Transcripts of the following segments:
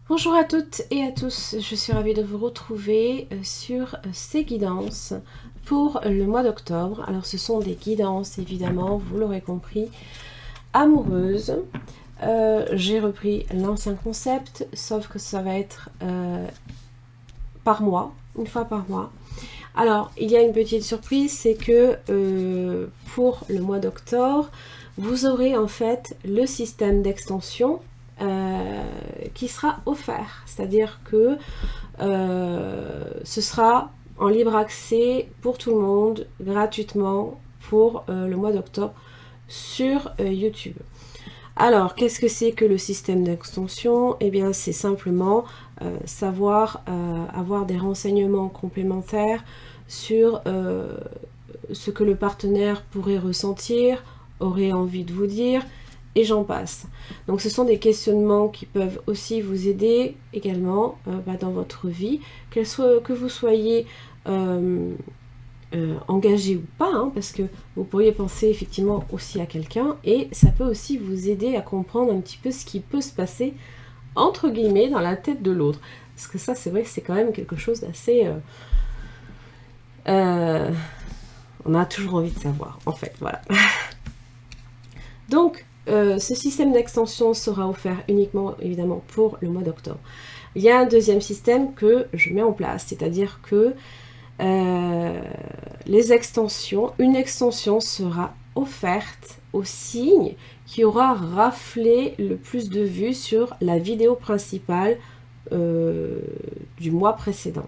Bonjour à toutes et à tous, je suis ravie de vous retrouver sur ces guidances pour le mois d'octobre. Alors ce sont des guidances évidemment, vous l'aurez compris, amoureuses. J'ai repris l'ancien concept, sauf que ça va être par mois, une fois par mois. Alors il y a une petite surprise, c'est que pour le mois d'octobre, vous aurez en fait le système d'extension qui sera offert. C'est-à-dire que ce sera en libre accès pour tout le monde, gratuitement, pour le mois d'octobre sur YouTube. Alors, qu'est-ce que c'est que le système d'extension? Eh bien, c'est simplement savoir avoir des renseignements complémentaires sur ce que le partenaire pourrait ressentir, aurait envie de vous dire, et j'en passe. Donc ce sont des questionnements qui peuvent aussi vous aider également dans votre vie, que vous soyez engagé ou pas, hein, parce que vous pourriez penser effectivement aussi à quelqu'un, et ça peut aussi vous aider à comprendre un petit peu ce qui peut se passer, entre guillemets, dans la tête de l'autre. Parce que ça, c'est vrai que c'est quand même quelque chose d'assez... on a toujours envie de savoir, en fait, voilà. Donc, ce système d'extension sera offert uniquement, évidemment, pour le mois d'octobre. Il y a un deuxième système que je mets en place, c'est-à-dire que les extensions, une extension sera offerte au signe qui aura raflé le plus de vues sur la vidéo principale du mois précédent.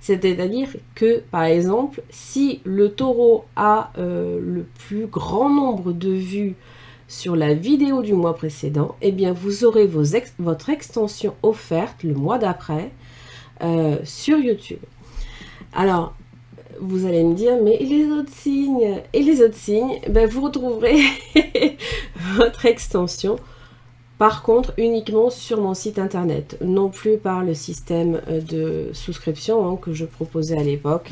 C'est-à-dire que, par exemple, si le taureau a le plus grand nombre de vues sur la vidéo du mois précédent, eh bien vous aurez votre extension offerte le mois d'après sur YouTube. Alors, vous allez me dire, mais les autres signes? Et les autres signes, ben, vous retrouverez votre extension, par contre, uniquement sur mon site internet, non plus par le système de souscription hein, que je proposais à l'époque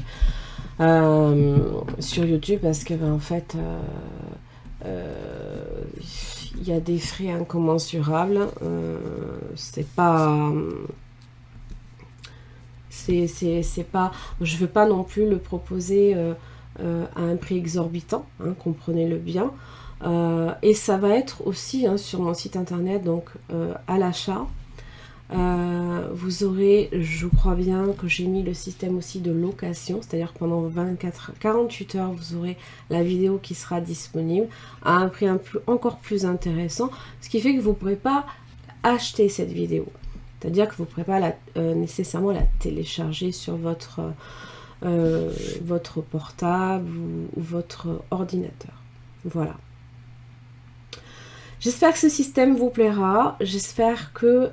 sur YouTube, parce que, ben, en fait... il y a des frais incommensurables, c'est pas je veux pas non plus le proposer à un prix exorbitant, hein, comprenez-le bien, et ça va être aussi hein, sur mon site internet, donc à l'achat. Vous aurez, je crois bien que j'ai mis le système aussi de location, c'est-à-dire pendant 48 heures, vous aurez la vidéo qui sera disponible à un prix encore plus intéressant, ce qui fait que vous ne pourrez pas acheter cette vidéo. C'est-à-dire que vous ne pourrez pas nécessairement la télécharger sur votre portable ou votre ordinateur. Voilà. J'espère que ce système vous plaira, j'espère que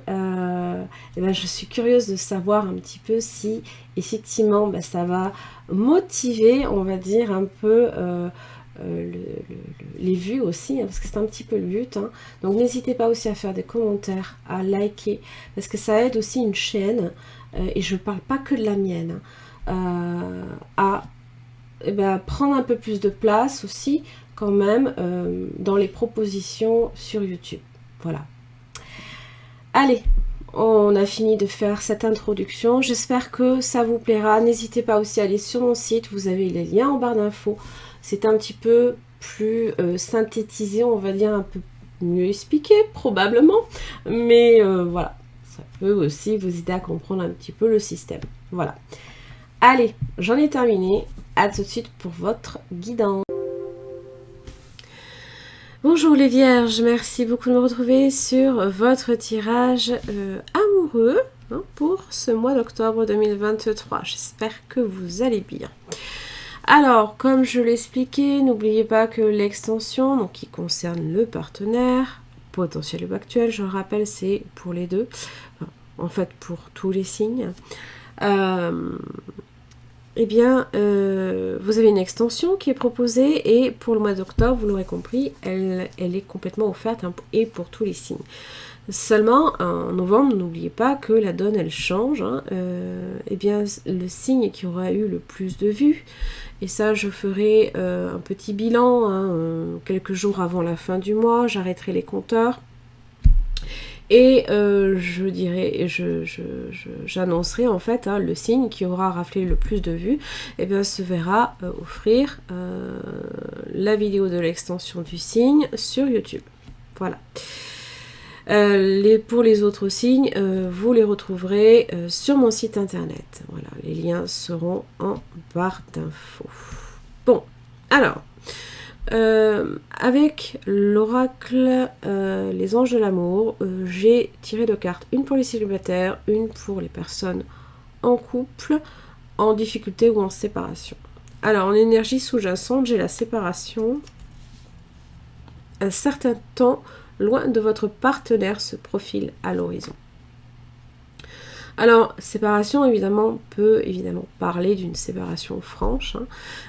je suis curieuse de savoir un petit peu si effectivement ça va motiver, on va dire, un peu les vues aussi, hein, parce que c'est un petit peu le but. Hein. Donc n'hésitez pas aussi à faire des commentaires, à liker, parce que ça aide aussi une chaîne, et je ne parle pas que de la mienne, à prendre un peu plus de place aussi, quand même dans les propositions sur YouTube. Voilà. Allez, on a fini de faire cette introduction. J'espère que ça vous plaira. N'hésitez pas aussi à aller sur mon site. Vous avez les liens en barre d'infos. C'est un petit peu plus synthétisé, on va dire un peu mieux expliqué, probablement. Mais voilà, ça peut aussi vous aider à comprendre un petit peu le système. Voilà. Allez, j'en ai terminé. À tout de suite pour votre guidance. Bonjour les vierges, merci beaucoup de me retrouver sur votre tirage amoureux hein, pour ce mois d'octobre 2023. J'espère que vous allez bien. Alors, comme je l'expliquais, n'oubliez pas que l'extension, donc qui concerne le partenaire, potentiel ou actuel, je le rappelle, c'est pour les deux, enfin, en fait pour tous les signes. Eh bien, vous avez une extension qui est proposée et pour le mois d'octobre, vous l'aurez compris, elle est complètement offerte hein, et pour tous les signes. Seulement, en novembre, n'oubliez pas que la donne, elle change. Hein, eh bien, le signe qui aura eu le plus de vues, et ça, je ferai un petit bilan hein, quelques jours avant la fin du mois, j'arrêterai les compteurs. Et je dirais, j'annoncerai en fait le signe qui aura raflé le plus de vues, et bien se verra offrir la vidéo de l'extension du signe sur YouTube. Voilà. Pour les autres signes, vous les retrouverez sur mon site internet. Voilà, les liens seront en barre d'infos. Bon, alors, avec l'oracle Les Anges de l'amour, j'ai tiré 2 cartes, une pour les célibataires, une pour les personnes en couple, en difficulté ou en séparation. Alors, en énergie sous-jacente, j'ai la séparation. Un certain temps loin de votre partenaire se profile à l'horizon. Alors, séparation, évidemment, peut évidemment parler d'une séparation franche. Hein.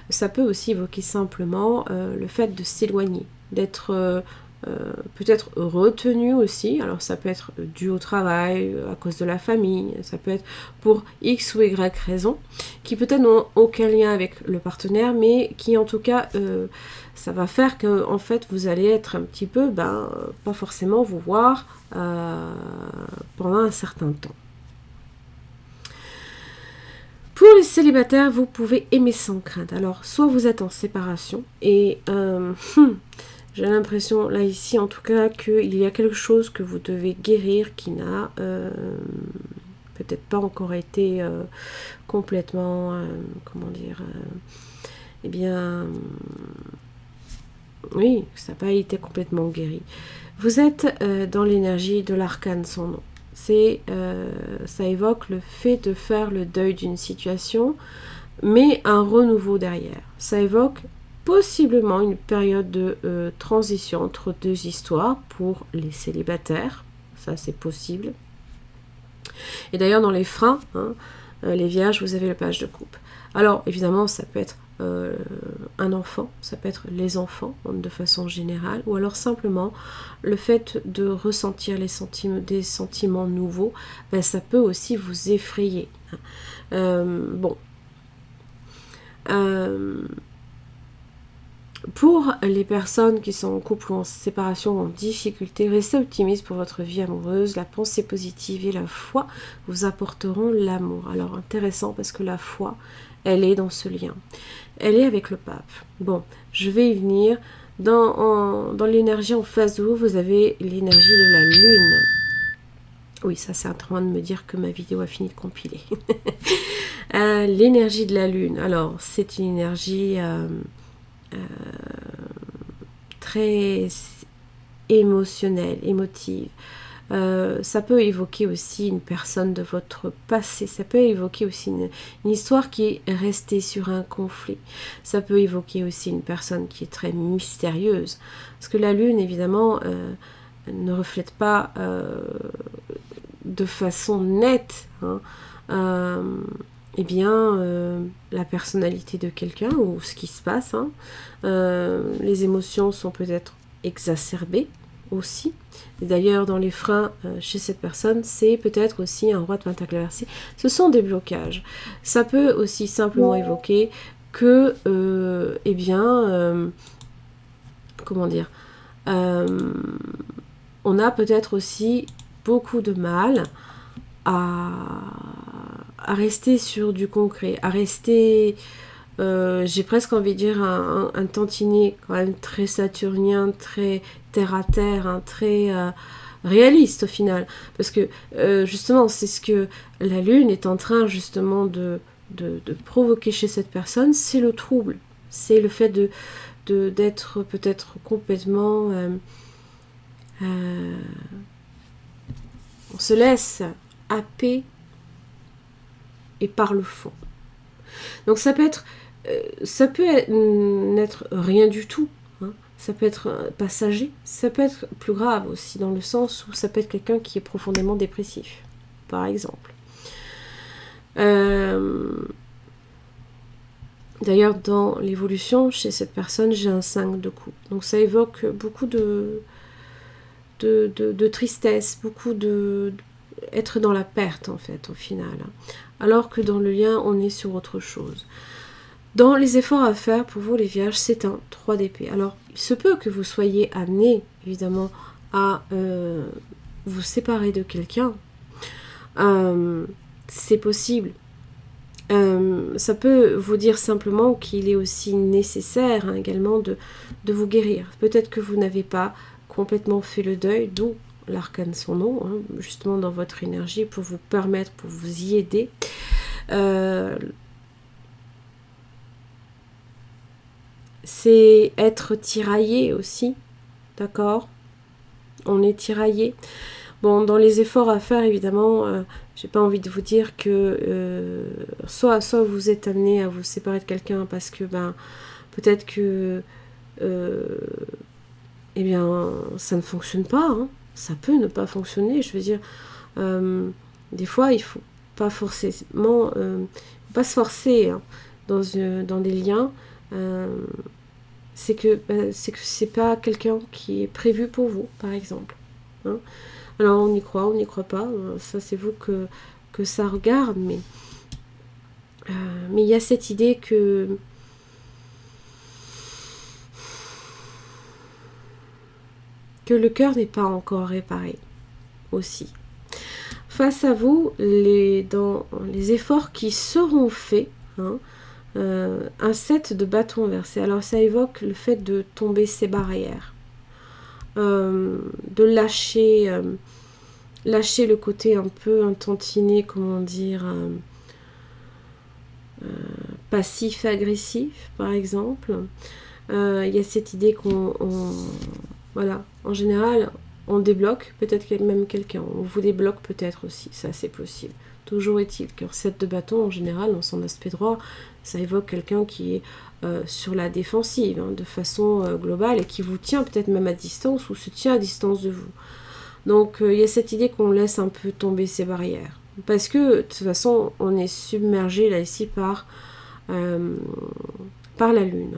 Ça peut aussi évoquer simplement le fait de s'éloigner, d'être peut-être retenu aussi. Alors, ça peut être dû au travail, à cause de la famille, ça peut être pour X ou Y raison, qui peut-être n'ont aucun lien avec le partenaire, mais qui en tout cas... ça va faire que en fait vous allez être un petit peu, pas forcément vous voir pendant un certain temps. Pour les célibataires, vous pouvez aimer sans crainte. Alors, soit vous êtes en séparation et j'ai l'impression, là ici en tout cas, qu'il y a quelque chose que vous devez guérir qui n'a peut-être pas encore été complètement, comment dire, eh bien... oui, ça n'a pas été complètement guéri. Vous êtes dans l'énergie de l'arcane sans nom. Ça évoque le fait de faire le deuil d'une situation, mais un renouveau derrière. Ça évoque possiblement une période de transition entre 2 histoires pour les célibataires. Ça, c'est possible. Et d'ailleurs, dans les freins, les vierges, vous avez le page de coupe. Alors, évidemment, ça peut être un enfant, ça peut être les enfants de façon générale, ou alors simplement le fait de ressentir des sentiments nouveaux, ça peut aussi vous effrayer. Pour les personnes qui sont en couple ou en séparation ou en difficulté, restez optimiste pour votre vie amoureuse. La pensée positive et la foi vous apporteront l'amour. Alors intéressant parce que la foi, elle est dans ce lien. Elle est avec le pape. Bon, je vais y venir. Dans l'énergie en face de vous, vous avez l'énergie de la lune. Oui, ça c'est en train de me dire que ma vidéo a fini de compiler. L'énergie de la lune. Alors, c'est une énergie très émotionnelle, émotive. Ça peut évoquer aussi une personne de votre passé, ça peut évoquer aussi une histoire qui est restée sur un conflit, ça peut évoquer aussi une personne qui est très mystérieuse, parce que la lune évidemment ne reflète pas de façon nette la personnalité de quelqu'un ou ce qui se passe. Les émotions sont peut-être exacerbées aussi. D'ailleurs, dans les freins chez cette personne, c'est peut-être aussi un roi de pentacle inversé. Ce sont des blocages. Ça peut aussi simplement évoquer que, comment dire, on a peut-être aussi beaucoup de mal à rester sur du concret, à rester... j'ai presque envie de dire un tantinet quand même très saturnien, très terre à terre, très réaliste au final, parce que justement c'est ce que la lune est en train justement de provoquer chez cette personne, c'est le trouble, c'est le fait d'être peut-être complètement on se laisse happer et par le fond. Donc ça peut être n'être rien du tout, ça peut être passager, ça peut être plus grave aussi, dans le sens où ça peut être quelqu'un qui est profondément dépressif, par exemple. D'ailleurs, dans l'évolution, chez cette personne, j'ai un 5 de coupe. Donc ça évoque beaucoup de tristesse, beaucoup être dans la perte, en fait, au final. Alors que dans le lien, on est sur autre chose. Dans les efforts à faire, pour vous les vierges, c'est un 3 d'épée. Alors, il se peut que vous soyez amenés, évidemment, à vous séparer de quelqu'un. C'est possible. Ça peut vous dire simplement qu'il est aussi nécessaire hein, également de vous guérir. Peut-être que vous n'avez pas complètement fait le deuil, d'où l'arcane son nom, hein, justement dans votre énergie pour vous permettre, pour vous y aider. C'est être tiraillé aussi, d'accord? On est tiraillé. Bon, dans les efforts à faire, évidemment, j'ai pas envie de vous dire que soit vous êtes amené à vous séparer de quelqu'un parce que ben peut-être que eh bien ça ne fonctionne pas, hein. Ça peut ne pas fonctionner. Je veux dire, des fois il faut pas forcément pas se forcer hein, dans des liens. C'est que c'est pas quelqu'un qui est prévu pour vous, par exemple. Hein. Alors on y croit, on n'y croit pas, ça c'est vous que ça regarde, mais il y a cette idée que le cœur n'est pas encore réparé aussi. Face à vous, dans les efforts qui seront faits, hein, un 7 de bâton inversé. Alors ça évoque le fait de tomber ses barrières, de lâcher le côté un peu intantiné, comment dire, passif-agressif par exemple. Il y a cette idée qu'on voilà, en général on débloque peut-être même quelqu'un, on vous débloque peut-être aussi, ça c'est possible. Toujours est-il qu'un 7 de bâton en général dans son aspect droit, ça évoque quelqu'un qui est sur la défensive hein, de façon globale et qui vous tient peut-être même à distance ou se tient à distance de vous. Donc il y a cette idée qu'on laisse un peu tomber ces barrières. Parce que de toute façon, on est submergé là ici par la lune.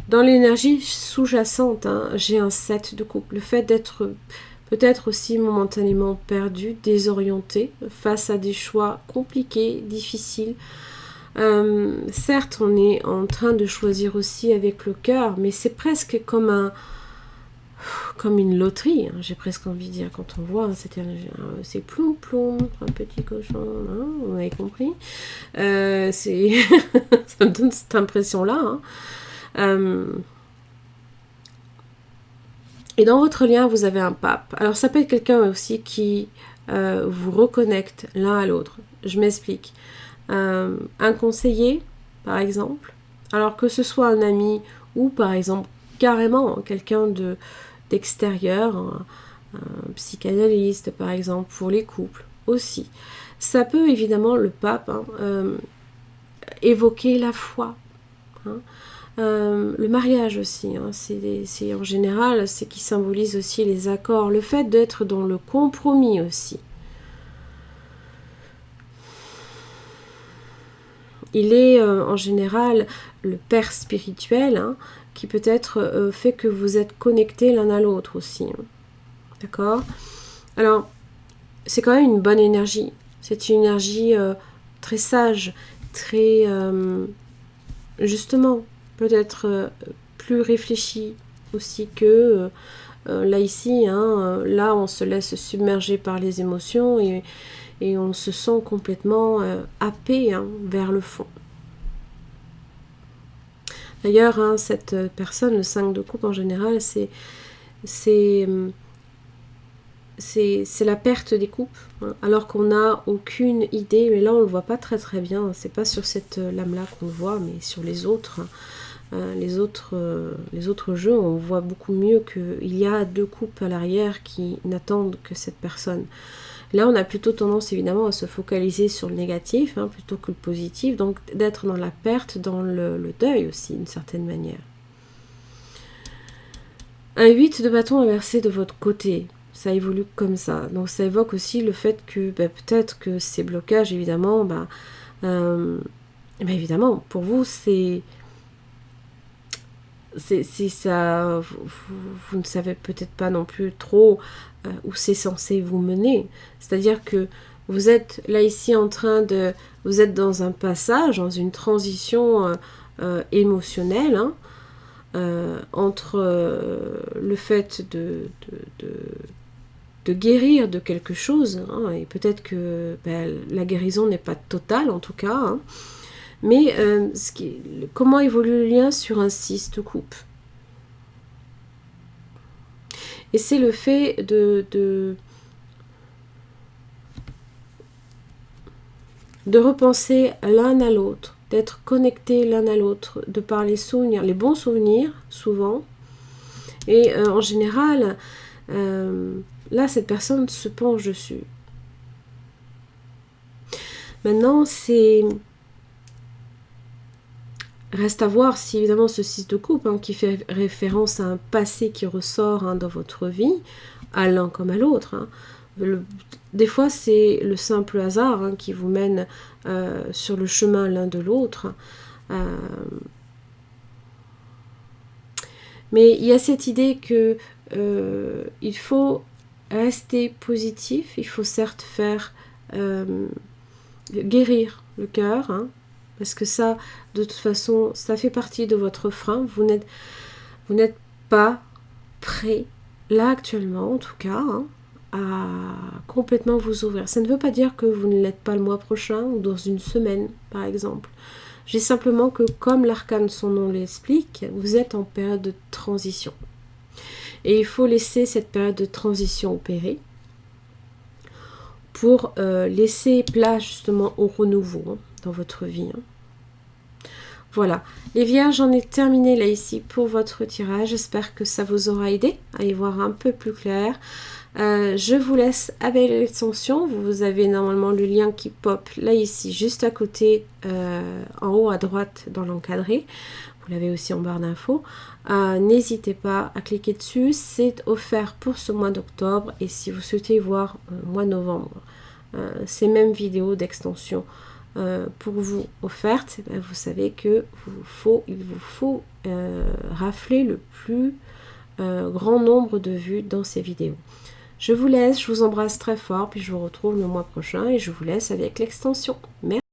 Dans l'énergie sous-jacente, hein, j'ai un 7 de coupe. Le fait d'être peut-être aussi momentanément perdu, désorienté, face à des choix compliqués, difficiles. Certes, on est en train de choisir aussi avec le cœur, mais c'est presque comme une loterie, hein, j'ai presque envie de dire, quand on voit, c'est ploum ploum, un petit cochon, hein, vous avez compris. Ça me donne cette impression-là. Hein. Et dans votre lien, vous avez un pape. Alors ça peut être quelqu'un aussi qui vous reconnecte l'un à l'autre. Je m'explique. Un conseiller, par exemple, alors que ce soit un ami ou par exemple carrément quelqu'un d'extérieur, un psychanalyste par exemple pour les couples aussi. Ça peut évidemment, le pape, hein, évoquer la foi. Hein. Le mariage aussi, hein, c'est en général, c'est qui symbolise aussi les accords, le fait d'être dans le compromis aussi. Il est en général le père spirituel hein, qui peut-être fait que vous êtes connectés l'un à l'autre aussi. Hein. D'accord ? Alors, c'est quand même une bonne énergie. C'est une énergie très sage, très... justement, peut-être plus réfléchie aussi que... là ici, hein, là on se laisse submerger par les émotions et on se sent complètement happé hein, vers le fond. D'ailleurs, hein, cette personne, le 5 de coupe en général, c'est la perte des coupes, hein, alors qu'on n'a aucune idée, mais là on ne le voit pas très très bien, c'est pas sur cette lame-là qu'on le voit, mais sur les autres. Les autres jeux, on voit beaucoup mieux qu'il y a 2 coupes à l'arrière qui n'attendent que cette personne. Là, on a plutôt tendance évidemment à se focaliser sur le négatif hein, plutôt que le positif, donc d'être dans la perte, dans le deuil aussi, d'une certaine manière. Un 8 de bâton inversé de votre côté, ça évolue comme ça. Donc ça évoque aussi le fait que peut-être que ces blocages, évidemment, évidemment, pour vous, c'est ça, vous ne savez peut-être pas non plus trop où c'est censé vous mener. C'est-à-dire que vous êtes là ici en train de... Vous êtes dans un passage, dans une transition émotionnelle. Hein, entre le fait de guérir de quelque chose, hein, et peut-être que la guérison n'est pas totale en tout cas, hein, mais comment évolue le lien sur un cyste coupe. Et c'est le fait de repenser l'un à l'autre, d'être connecté l'un à l'autre, de par les souvenirs, les bons souvenirs souvent. Et en général, là, cette personne se penche dessus. Maintenant, reste à voir si évidemment ce cyste de coupe, hein, qui fait référence à un passé qui ressort, hein, dans votre vie, à l'un comme à l'autre, hein. Des fois, c'est le simple hasard, hein, qui vous mène sur le chemin l'un de l'autre. Mais il y a cette idée que il faut rester positif, il faut certes faire guérir le cœur, hein, parce que ça, de toute façon, ça fait partie de votre frein. Vous n'êtes pas prêt, là actuellement en tout cas, hein, à complètement vous ouvrir. Ça ne veut pas dire que vous ne l'êtes pas le mois prochain ou dans une semaine, par exemple. Je dis simplement que, comme l'arcane son nom l'explique, vous êtes en période de transition. Et il faut laisser cette période de transition opérer pour laisser place justement au renouveau, hein, dans votre vie, hein. Voilà, les vierges, j'en ai terminé là ici pour votre tirage. J'espère que ça vous aura aidé à y voir un peu plus clair. Je vous laisse avec l'extension. Vous avez normalement le lien qui pop là ici, juste à côté, en haut à droite dans l'encadré. Vous l'avez aussi en barre d'infos. N'hésitez pas à cliquer dessus. C'est offert pour ce mois d'octobre. Et si vous souhaitez voir mois de novembre, ces mêmes vidéos d'extension pour vous offertes, vous savez que il vous faut rafler le plus grand nombre de vues dans ces vidéos. Je vous laisse, je vous embrasse très fort, puis je vous retrouve le mois prochain et je vous laisse avec l'extension. Merci.